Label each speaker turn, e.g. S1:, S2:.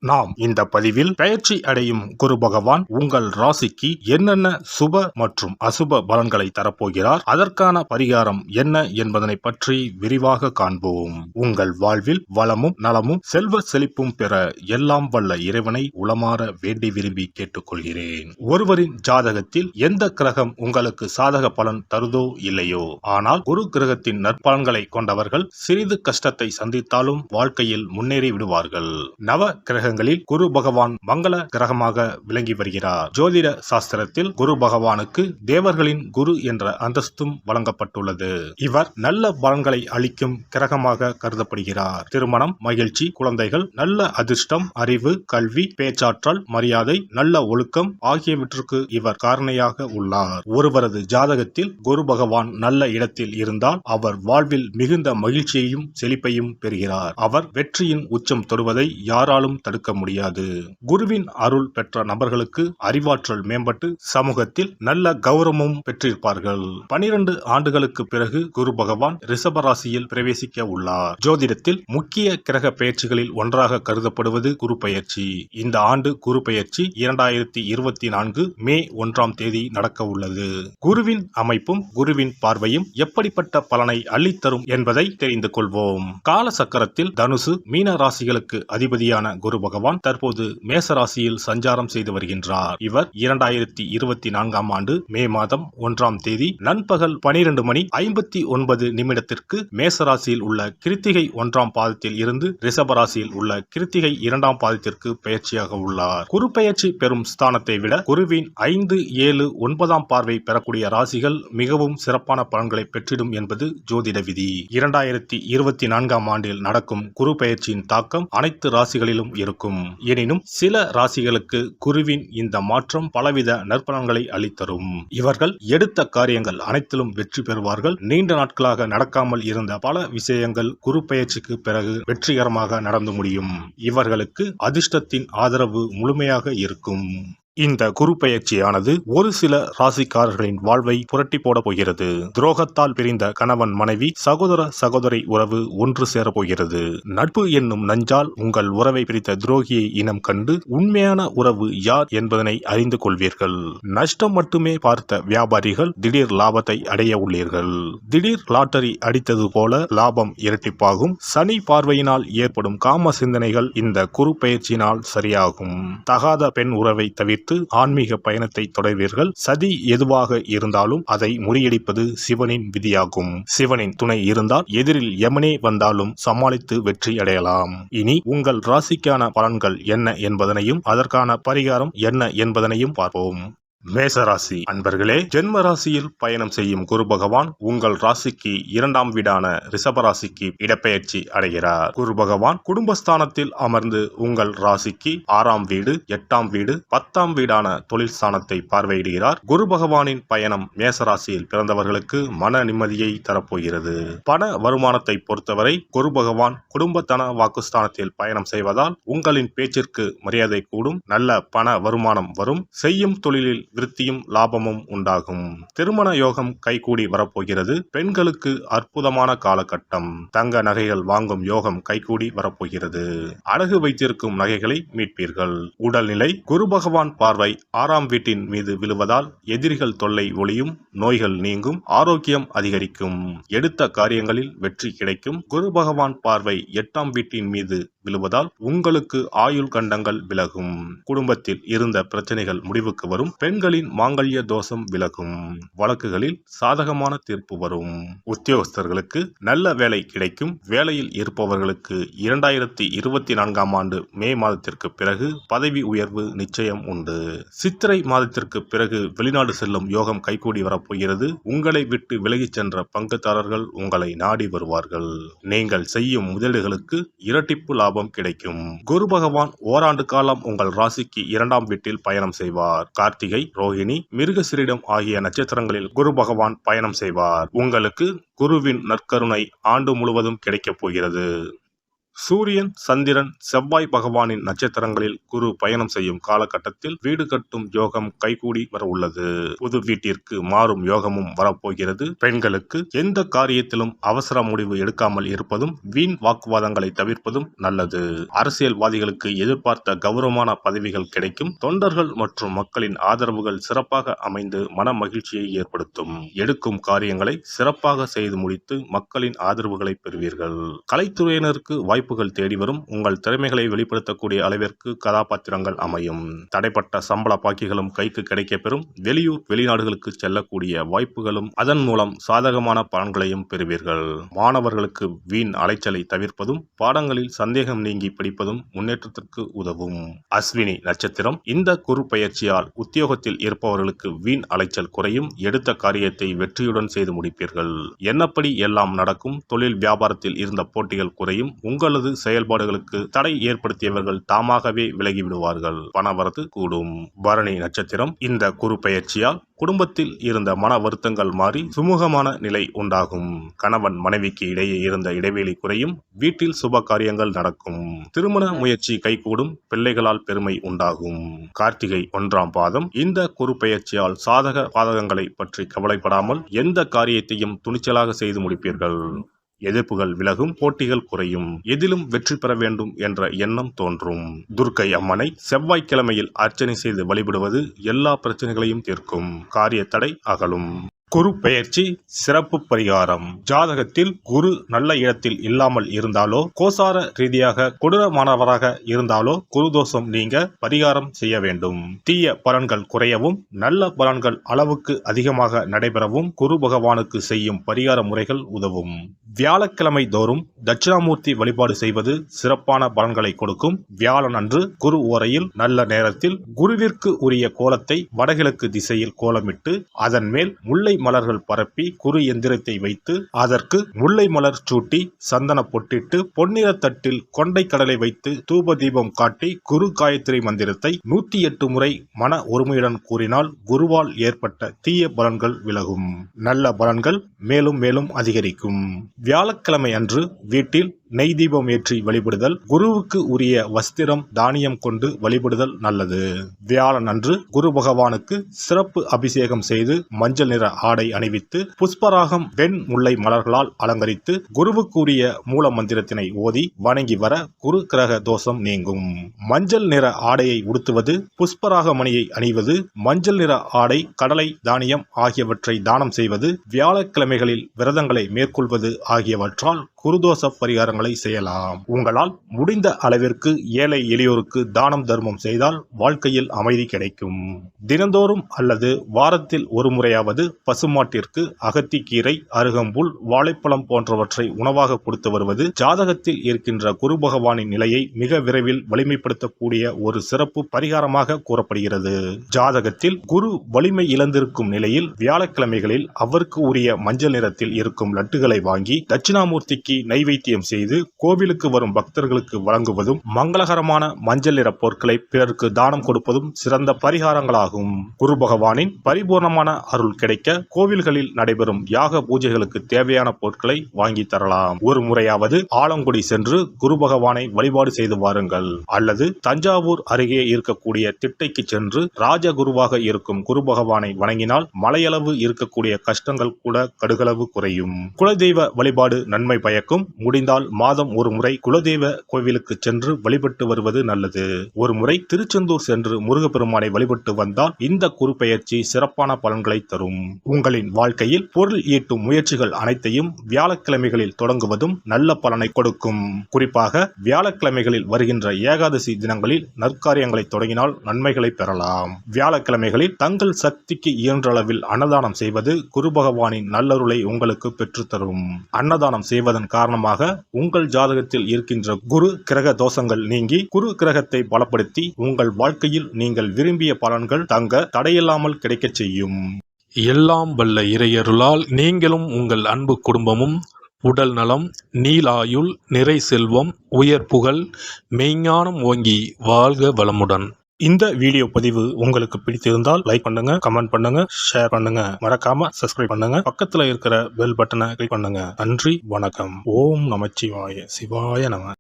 S1: நாம் இந்த பதிவில் பெயர்ச்சி அடையும் குரு பகவான் உங்கள் ராசிக்கு என்னென்ன சுப மற்றும் அசுப பலன்களை தரப்போகிறார், அதற்கான பரிகாரம் என்ன என்பதனை பற்றி விரிவாக காண்போம். உங்கள் வாழ்வில் வளமும் நலமும் செல்வ செழிப்பும் பெற எல்லாம் வல்ல இறைவனை உளமாற வேண்டி விரும்பி கேட்டுக்கொள்கிறேன். ஒருவரின் ஜாதகத்தில் எந்த கிரகம் உங்களுக்கு சாதக பலன் தருதோ இல்லையோ, ஆனால் குரு கிரகத்தின் நற்பலன்களை கொண்டவர்கள் சிறிது கஷ்டத்தை சந்தித்தாலும் வாழ்க்கையில் முன்னேறி விடுவார்கள். நவ கிரகங்களில் குரு பகவான் மங்கள கிரகமாக விளங்கி வருகிறார். ஜோதிட சாஸ்திரத்தில் குரு பகவானுக்கு தேவர்களின் குரு என்ற அந்தஸ்தும் வழங்கப்பட்டுள்ளது. இவர் நல்ல பலன்களை அளிக்கும் கிரகமாக கருதப்படுகிறார். திருமணம், மகிழ்ச்சி, குழந்தைகள், நல்ல அதிர்ஷ்டம், அறிவு, கல்வி, பேச்சாற்றல், மரியாதை, நல்ல ஒழுக்கம் ஆகியவற்றுக்கு இவர் காரணியாக உள்ளார். ஒருவரது ஜாதகத்தில் குரு பகவான் நல்ல இடத்தில் இருந்தால் அவர் வாழ்வில் மிகுந்த மகிழ்ச்சியையும் செழிப்பையும் பெறுகிறார். அவர் வெற்றியின் உச்சம் தொடுவதை யாராலும் தடுக்க முடியாது. குருவின் அருள் பெற்ற நபர்களுக்கு அறிவாற்றல் மேம்பட்டு சமூகத்தில் நல்ல கௌரவமும் பெற்றிருப்பார்கள். 12 ஆண்டுகளுக்கு பிறகு குரு பகவான் ரிஷப ராசியில் பிரவேசிக்க உள்ளார். ஜோதிடத்தில் முக்கிய கிரக பெயர்ச்சிகளில் ஒன்றாக கருதப்படுவது குரு பெயர்ச்சி. இந்த ஆண்டு குரு பெயர்ச்சி 2024 மே 1ஆம் தேதி நடக்க உள்ளது. குருவின் அமைப்பும் குருவின் பார்வையும் எப்படிப்பட்ட பலனை அள்ளித்தரும் என்பதை தெரிந்து கொள்வோம். கால சக்கரத்தில் தனுசு, மீன ராசிகளுக்கு அதிபதியான குரு பகவான் தற்போது மேச ராசியில் சஞ்சாரம் செய்து வருகின்றார். இவர் 2024ஆம் ஆண்டு மே மாதம் 1ஆம் தேதி நண்பகல் 12:59 மேச ராசியில் உள்ள கிருத்திகை 1ஆம் பாதத்தில் இருந்து ரிஷப ராசியில் உள்ள கிருத்திகை 2ஆம் பாதத்திற்கு பெயர்ச்சியாக உள்ளார். குரு பெயர்ச்சி பெறும் ஸ்தானத்தை விட குருவின் 5, 7, 9ஆம் பார்வை பெறக்கூடிய ராசிகள் மிகவும் சிறப்பான பலன்களை பெற்றிடும் என்பது ஜோதிட விதி. 2024ஆம் ஆண்டில் நடக்கும் குரு பெயர்ச்சியின் தாக்கம் அனைத்து ராசிகளிலும் இருக்கும். எனினும் சில ராசிகளுக்கு குருவின் இந்த மாற்றம் பலவித நற்பலன்களை அளித்தரும். இவர்கள் எடுத்த காரியங்கள் அனைத்திலும் வெற்றி பெறுவார்கள். நீண்ட நாட்களாக நடக்காமல் இருந்த பல விஷயங்கள் குரு பெயர்ச்சிக்கு பிறகு வெற்றிகரமாக நடந்து முடியும். இவர்களுக்கு அதிர்ஷ்டத்தின் ஆதரவு முழுமையாக இருக்கும். இந்த குரு பெயர்ச்சியானது ஒரு சில ராசிக்காரர்களின் வாழ்வை புரட்டி போட போகிறது. துரோகத்தால் பிரிந்த கணவன் மனைவி, சகோதர சகோதரி உறவு ஒன்று சேர போகிறது. நட்பு என்னும் நஞ்சால் உங்கள் உறவை பிரித்த துரோகியை இனம் கண்டு உண்மையான உறவு யார் என்பதனை அறிந்து கொள்வீர்கள். நஷ்டம் மட்டுமே பார்த்த வியாபாரிகள் திடீர் லாபத்தை அடைய உள்ளீர்கள். திடீர் லாட்டரி அடித்தது போல லாபம் இரட்டிப்பாகும். சனி பார்வையினால் ஏற்படும் காம சிந்தனைகள் இந்த குரு பெயர்ச்சியினால் சரியாகும். தகாத பெண் உறவை தவிர்த்து ஆன்மீக பயணத்தை தொடர்வீர்கள். சதி எதுவாக இருந்தாலும் அதை முறியடிப்பது சிவனின் விதியாகும். சிவனின் துணை இருந்தால் எதிரில் யமனே வந்தாலும் சமாளித்து வெற்றி அடையலாம். இனி உங்கள் ராசிக்கான பலன்கள் என்ன என்பதனையும் அதற்கான பரிகாரம் என்ன என்பதனையும் பார்ப்போம். மேசராசி அன்பர்களே, ஜென்ம ராசியில் பயணம் செய்யும் குரு பகவான் உங்கள் ராசிக்கு 2ஆம் வீடான ரிஷபராசிக்கு இடப்பெயர்ச்சி அடைகிறார். குரு பகவான் குடும்பஸ்தானத்தில் அமர்ந்து உங்கள் ராசிக்கு 6ஆம் வீடு, 8ஆம் வீடு, 10ஆம் வீடான தொழில் ஸ்தானத்தை பார்வையிடுகிறார். குரு பகவானின் பயணம் மேசராசியில் பிறந்தவர்களுக்கு மன நிம்மதியை தரப்போகிறது. பண வருமானத்தை பொறுத்தவரை குரு பகவான் குடும்பத்தன வாக்குஸ்தானத்தில் பயணம் செய்வதால் உங்களின் பேச்சிற்கு மரியாதை கூடும். நல்ல பண வருமானம் வரும். செய்யும் தொழிலில் விருத்தியும் லாபமும் உண்டாகும். திருமண யோகம் கைகூடி வரப்போகிறது. பெண்களுக்கு அற்புதமான காலகட்டம். தங்க நகைகள் வாங்கும் யோகம் கைகூடி வரப்போகிறது. அடகு வைத்திருக்கும் நகைகளை மீட்பீர்கள். உடல்நிலை குரு பகவான் பார்வை 6ஆம் வீட்டின் மீது விழுவதால் எதிரிகள் தொல்லை ஒளியும். நோய்கள் நீங்கும். ஆரோக்கியம் அதிகரிக்கும். எடுத்த காரியங்களில் வெற்றி கிடைக்கும். குரு பகவான் பார்வை 8ஆம் வீட்டின் மீது விழுவதால் உங்களுக்கு ஆயுள் கண்டங்கள் விலகும். குடும்பத்தில் இருந்த பிரச்சனைகள் முடிவுக்கு வரும். பெண்களின் மாங்கல்ய தோஷம் விலகும். வழக்குகளில் சாதகமான தீர்ப்பு வரும். உத்தியோகஸ்தர்களுக்கு நல்ல வேலை கிடைக்கும். வேலையில் இருப்பவர்களுக்கு 2024ஆம் ஆண்டு மே மாதத்திற்கு பிறகு பதவி உயர்வு நிச்சயம் உண்டு. சித்திரை மாதத்திற்கு பிறகு வெளிநாடு செல்லும் யோகம் கைகூடி வரப்போகிறது. உங்களை விட்டு விலகிச் சென்ற பங்குதாரர்கள் உங்களை நாடி வருவார்கள். நீங்கள் செய்யும் முதலீடுகளுக்கு இரட்டிப்பு லாபம் கிடைக்கும். குரு பகவான் ஓராண்டு காலம் உங்கள் ராசிக்கு 2ஆம் வீட்டில் பயணம் செய்வார். கார்த்திகை, ரோஹிணி, மிருகசீரிடம் ஆகிய நட்சத்திரங்களில் குரு பகவான் பயணம் செய்வார். உங்களுக்கு குருவின் நற்கருணை ஆண்டு முழுவதும் கிடைக்கப் போகிறது. சூரியன், சந்திரன், செவ்வாய் பகவானின் நட்சத்திரங்களில் குரு பயணம் செய்யும் காலகட்டத்தில் வீடு கட்டும் யோகம் கைகூடி வர உள்ளது. புது வீட்டிற்கு மாறும் யோகமும் வரப்போகிறது. பெண்களுக்கு எந்த காரியத்திலும் அவசர முடிவு எடுக்காமல் இருப்பதும் வீண் வாக்குவாதங்களை தவிர்ப்பதும் நல்லது. அரசியல்வாதிகளுக்கு எதிர்பார்த்த கௌரவமான பதவிகள் கிடைக்கும். தொண்டர்கள் மற்றும் மக்களின் ஆதரவுகள் சிறப்பாக அமைந்து மன மகிழ்ச்சியை ஏற்படுத்தும். எடுக்கும் காரியங்களை சிறப்பாக செய்து முடித்து மக்களின் ஆதரவுகளை பெறுவீர்கள். கலைத்துறையினருக்கு வாய்ப்புகள் தேடி வரும். உங்கள் திறமைகளை வெளிப்படுத்தக்கூடிய அளவிற்கு கதாபாத்திரங்கள் அமையும். தடைப்பட்ட சம்பள பாக்கிகளும் கைக்கு கிடைக்க பெறும். வெளியூர் வெளிநாடுகளுக்கு செல்லக்கூடிய வாய்ப்புகளும் அதன் மூலம் சாதகமான பலன்களையும் பெறுவீர்கள். மாணவர்களுக்கு வீண் அலைச்சலை தவிர்ப்பதும் பாடங்களில் சந்தேகம் நீங்கி படிப்பதும் முன்னேற்றத்திற்கு உதவும். அஸ்வினி நட்சத்திரம். இந்த குரு பயிற்சியால் உத்தியோகத்தில் இருப்பவர்களுக்கு வீண் அலைச்சல் குறையும். எடுத்த காரியத்தை வெற்றியுடன் செய்து முடிப்பீர்கள். எண்ணப்படி எல்லாம் நடக்கும். தொழில் வியாபாரத்தில் இருந்த போட்டிகள் குறையும். உங்களது செயல்பாடுகளுக்கு தடை ஏற்படுத்தியவர்கள் தாமாகவே விலகிவிடுவார்கள். பணவரத்து கூடும். பரணி நட்சத்திரம். இந்த குரு பெயர்ச்சியால் குடும்பத்தில் இருந்த மன வருத்தங்கள் மாறி சுமூகமான நிலை உண்டாகும். கணவன் மனைவிக்கு இடையே இருந்த இடைவெளி குறையும். வீட்டில் சுப காரியங்கள் நடக்கும். திருமண முயற்சி கைகூடும். பிள்ளைகளால் பெருமை உண்டாகும். கார்த்திகை 1ஆம் பாதம். இந்த குரு பெயர்ச்சியால் சாதக பாதகங்களை பற்றி கவலைப்படாமல் எந்த காரியத்தையும் துணிச்சலாக செய்து முடிப்பீர்கள். எதிர்ப்புகள் விலகும். போட்டிகள் குறையும். எதிலும் வெற்றி பெற வேண்டும் என்ற எண்ணம் தோன்றும். துர்க்கை அம்மனை செவ்வாய்க்கிழமையில் அர்ச்சனை செய்து வழிபடுவது எல்லா பிரச்சனைகளையும் தீர்க்கும். காரிய தடை அகலும். குரு பெயர்ச்சி சிறப்பு பரிகாரம். ஜாதகத்தில் குரு நல்ல இடத்தில் இல்லாமல் இருந்தாலோ, கோசார ரீதியாக கொடூரமானவராக இருந்தாலோ குரு தோஷம் நீங்க பரிகாரம் செய்ய வேண்டும். தீய பலன்கள் குறையவும் நல்ல பலன்கள் அளவுக்கு அதிகமாக நடைபெறவும் குரு பகவானுக்கு செய்யும் பரிகார முறைகள் உதவும். வியாழக்கிழமை தோறும் தட்சிணாமூர்த்தி வழிபாடு செய்வது சிறப்பான பலன்களை கொடுக்கும். வியாழன் அன்று குரு ஓரையில் நல்ல நேரத்தில் குருவிற்கு உரிய கோலத்தை வடகிழக்கு திசையில் கோலமிட்டு அதன் மேல் முல்லை மலர்கள் பரப்பி குரு எந்திரத்தை வைத்து அதற்கு முல்லை மலர் சூட்டி சந்தன பொட்டிட்டு பொன்னிற தட்டில் கொண்டை கடலை வைத்து தூப தீபம் காட்டி குரு காயத்ரி மந்திரத்தை 108 முறை மன ஒருமையுடன் கூறினால் குருவால் ஏற்பட்ட தீய பலன்கள் விலகும். நல்ல பலன்கள் மேலும் மேலும் அதிகரிக்கும். வியாழக்கிழமை அன்று வீட்டில் நெய் தீபம் ஏற்றி வழிபடுதல். குருவுக்கு உரிய வஸ்திரம் தானியம் கொண்டு வழிபடுதல் நல்லது. வியாழன் அன்று குரு பகவானுக்கு சிறப்பு அபிஷேகம் செய்து மஞ்சள் நிற ஆடை அணிவித்து புஷ்பராகம் வெண் முல்லை மலர்களால் அலங்கரித்து குருவுக்கு உரிய மூல மந்திரத்தினை ஓதி வணங்கி வர குரு கிரக தோஷம் நீங்கும். மஞ்சள் நிற ஆடையை உடுத்துவது, புஷ்பராக மணியை அணிவது, மஞ்சள் நிற ஆடை, கடலை, தானியம் ஆகியவற்றை தானம் செய்வது, வியாழக்கிழமைகளில் விரதங்களை மேற்கொள்வது ஆகியவற்றால் குருதோஷ பரிகாரங்களை செய்யலாம். உங்களால் முடிந்த அளவிற்கு ஏழை எளியோருக்கு தானம் தர்மம் செய்தால் வாழ்க்கையில் அமைதி கிடைக்கும். தினந்தோறும் அல்லது வாரத்தில் ஒரு முறையாவது பசுமாட்டிற்கு அகத்திக்கீரை, அருகம்புல், வாழைப்பழம் போன்றவற்றை உணவாக கொடுத்து வருவது ஜாதகத்தில் இருக்கின்ற குரு பகவானின் நிலையை மிக விரைவில் வலிமைப்படுத்தக்கூடிய ஒரு சிறப்பு பரிகாரமாக கூறப்படுகிறது. ஜாதகத்தில் குரு வலிமை இழந்திருக்கும் நிலையில் வியாழக்கிழமைகளில் அவருக்கு உரிய மஞ்சள் நிறத்தில் இருக்கும் லட்டுகளை வாங்கி தட்சிணாமூர்த்திக்கு நைவேத்தியம் செய்து கோவிலுக்கு வரும் பக்தர்களுக்கு வழங்குவதும் மங்களகரமான மஞ்சள் நிற பொருட்களை பிறருக்கு தானம் கொடுப்பதும் சிறந்த பரிகாரங்களாகும். குரு பகவானின் பரிபூர்ணமான அருள் கிடைக்க கோவில்களில் நடைபெறும் யாக பூஜைகளுக்கு தேவையான பொருட்களை வாங்கி தரலாம். ஒரு முறையாவது ஆலங்குடி சென்று குரு பகவானை வழிபாடு செய்து வாருங்கள். அல்லது தஞ்சாவூர் அருகே இருக்கக்கூடிய திட்டைக்கு சென்று ராஜகுருவாக இருக்கும் குரு பகவானை வணங்கினால் மலையளவு இருக்கக்கூடிய கஷ்டங்கள் கூட கடுகளவு குறையும். குலதெய்வ வழிபாடு நன்மை பயக்கும். முடிந்தால் மாதம் ஒரு முறை குலதெய்வ கோவிலுக்கு சென்று வழிபட்டு வருவது நல்லது. ஒரு முறை திருச்செந்தூர் சென்று முருகப்பெருமானை வழிபட்டு வந்தால் இந்த குரு பெயர்ச்சி சிறப்பான பலன்களை தரும். உங்களின் வாழ்க்கையில் பொருள் ஈட்டும் முயற்சிகள் அனைத்தையும் வியாழக்கிழமைகளில் தொடங்குவதும் நல்ல பலனை கொடுக்கும். குறிப்பாக வியாழக்கிழமைகளில் வருகின்ற ஏகாதசி தினங்களில் நற்காரியங்களை தொடங்கினால் நன்மைகளை பெறலாம். வியாழக்கிழமைகளில் தங்கள் சக்திக்கு இயன்ற அளவில் அன்னதானம் செய்வது குரு பகவானின் நல்லருளை உங்களுக்கு பெற்றுத்தரும். அன்னதானம் செய்வதன் காரணமாக உங்கள் ஜாதகத்தில் இருக்கின்ற குரு கிரக தோஷங்கள் நீங்கி குரு கிரகத்தை பலப்படுத்தி உங்கள் வாழ்க்கையில் நீங்கள் விரும்பிய பலன்கள் தங்க தடையில்லாமல் கிடைக்கச் செய்யும்.
S2: எல்லாம் வல்ல இறையருளால் நீங்களும் உங்கள் அன்பு குடும்பமும் உடல் நலம், நீலாயுள், நிறை செல்வம், உயர் புகழ், மெய்ஞானம் ஓங்கி வாழ்க வளமுடன்.
S1: இந்த வீடியோ பதிவு உங்களுக்கு பிடித்திருந்தால் லைக் பண்ணுங்க, கமெண்ட் பண்ணுங்க, ஷேர் பண்ணுங்க, மறக்காம சப்ஸ்கிரைப் பண்ணுங்க, பக்கத்துல இருக்கிற பெல் பட்டனை கிளிக் பண்ணுங்க. நன்றி, வணக்கம். ஓம் நமச்சிவாய. சிவாய நம.